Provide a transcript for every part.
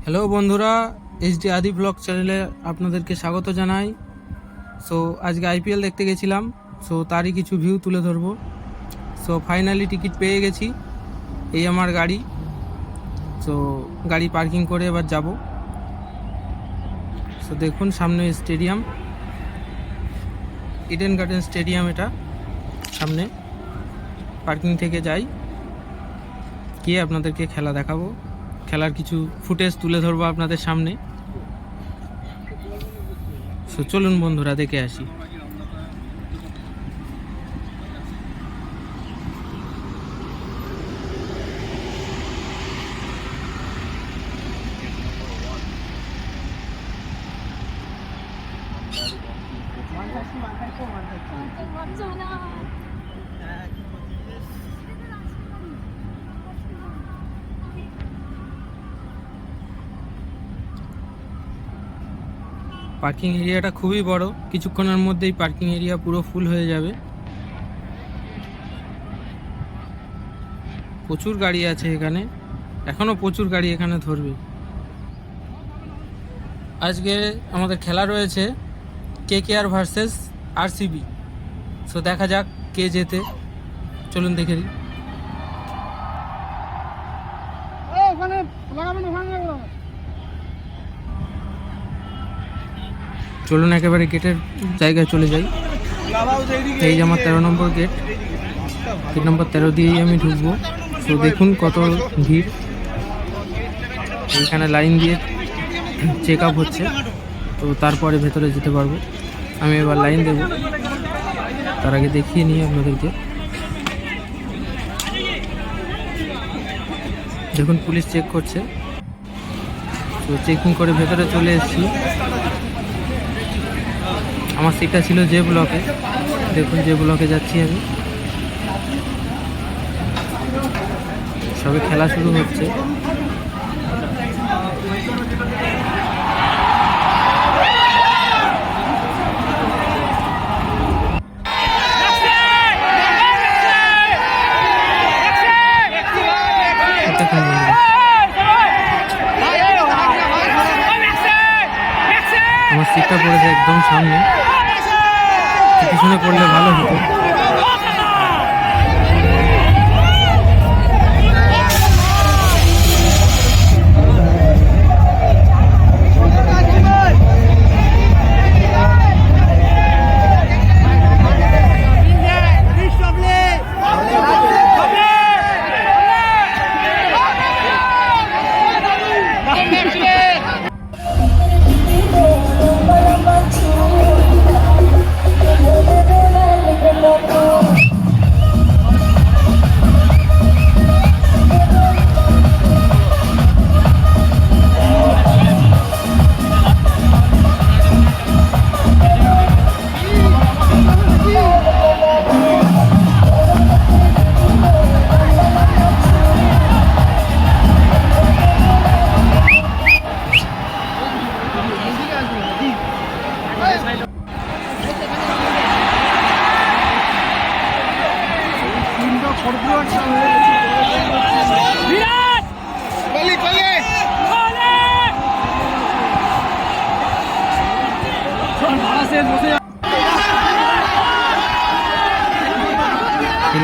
Hello বন্ধুরা, HD আদি blog চ্যানেলে আপনাদেরকে স্বাগত জানাই। সো আজকে আইপিএল দেখতে গেছিলাম, সো তারই কিছু ভিউ তুলে ধরবো। সো ফাইনালি টিকিট পেয়ে গেছি, এই আমার গাড়ি। সো গাড়ি পার্কিং করে এবার যাব। সো দেখুন সামনে স্টেডিয়াম, ইডেন গার্ডেন স্টেডিয়াম, এটা সামনে। পার্কিং থেকে যাই, গিয়ে আপনাদেরকে খেলা দেখাবো, খেলার কিছু ফুটেজ তুলে ধরবো আপনাদের সামনে। সো চলুন বন্ধুরা দেখে আসি। পার্কিং এরিয়াটা খুবই বড়, কিছুক্ষণের মধ্যেই পার্কিং এরিয়া পুরো ফুল হয়ে যাবে। প্রচুর গাড়ি আছে এখানে, এখনো প্রচুর গাড়ি এখানে ধরবে। আজকে আমাদের খেলা রয়েছে কেকেআর ভার্সেস আরসিবি। সো দেখা যাক কে জেতে, চলুন দেখে নিই। চলুন একেবারে গেটের জায়গায় চলে যাই। এই যে আমার 13 নম্বর গেট, গেট নম্বর 13 দিয়েই আমি ঢুকবো। তো দেখুন কত ভিড়, এইখানে লাইন দিয়ে চেক আপ হচ্ছে, তো তারপরে ভেতরে যেতে পারবো। আমি এবার লাইন দেব, তার আগে দেখিয়ে নিই আপনাদেরকে। দেখুন পুলিশ চেক করছে, তো চেকিং করে ভেতরে চলে এসেছি। আমার সিটটা ছিল যে ব্লকে, দেখুন যে ব্লকে যাচ্ছি আমি। সবে খেলা শুরু হচ্ছে। আমার সিটটা পড়েছে একদম সামনে, পিছনে পড়লে ভালো হতো।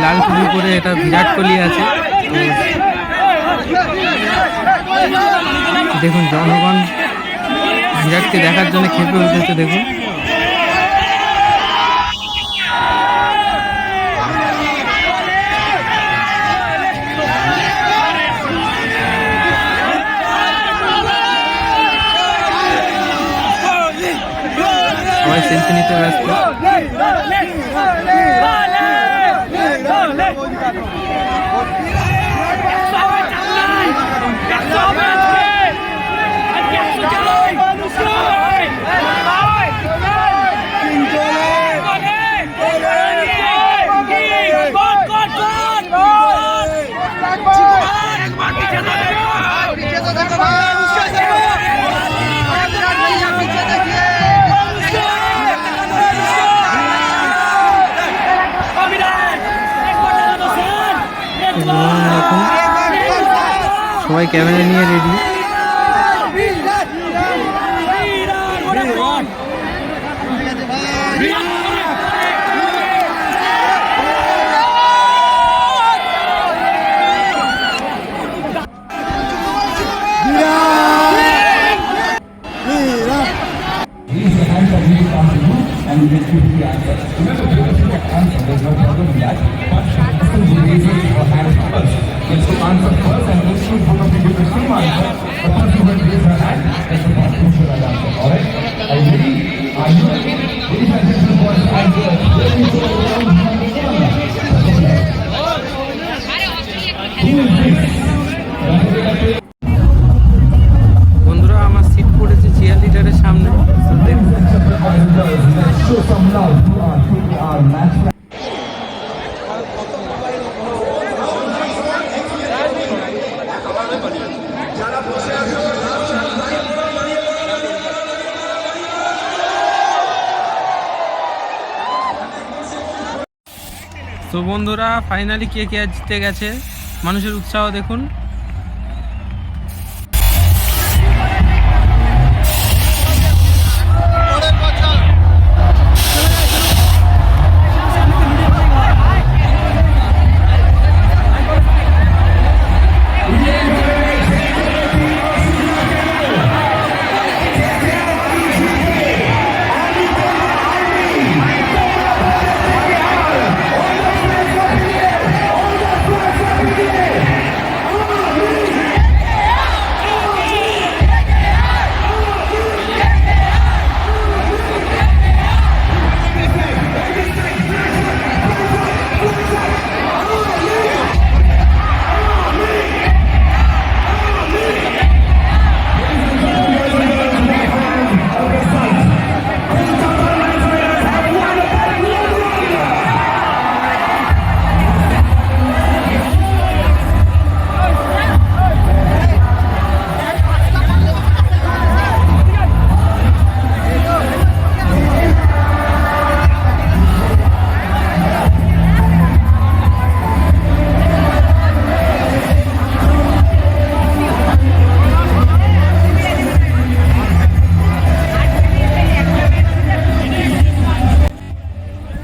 লাল টুপি পরে এটা বিরাট কোহলি আছে। দেখুন জনগণ বিরাটকে দেখার জন্য খেপে উঠেছে। দেখুন সবাই সেলফি নিতে ব্যস্ত। সবাই ক্যামেরা নিয়ে ready. And you get 50 answers. Remember, because you get answer, there's no problem with that. But still, you raise your hand first. Gets to answer first, and if you one of you give the same answer, the person who raise her hand is the person who should have answered. Alright? Are you ready? Are you ready? Ladies and gentlemen, boys and girls, let me go around বন্ধুরা আমার seat পড়েছে chair লিটারের সামনে। তো দেখুন show some love to our match. তো বন্ধুরা finally কে কে জিতে গেছে, মানুষের উৎসাহ দেখুন।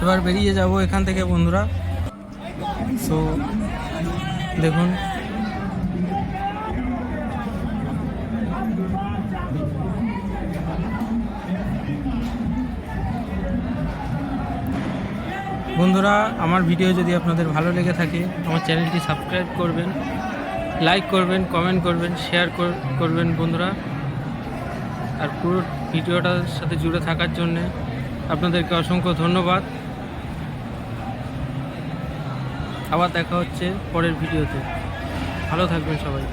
এবার বেরিয়ে যাব এখান থেকে বন্ধুরা। সো দেখুন বন্ধুরা, আমার ভিডিও যদি আপনাদের ভালো লেগে থাকে আমার চ্যানেলটি সাবস্ক্রাইব করবেন, লাইক করবেন, কমেন্ট করবেন, শেয়ার করবেন বন্ধুরা। আর পুরো ভিডিওটার সাথে জুড়ে থাকার জন্যে আপনাদেরকে অসংখ্য ধন্যবাদ। আবার দেখা হচ্ছে পরের ভিডিওতে। ভালো থাকবেন সবাই।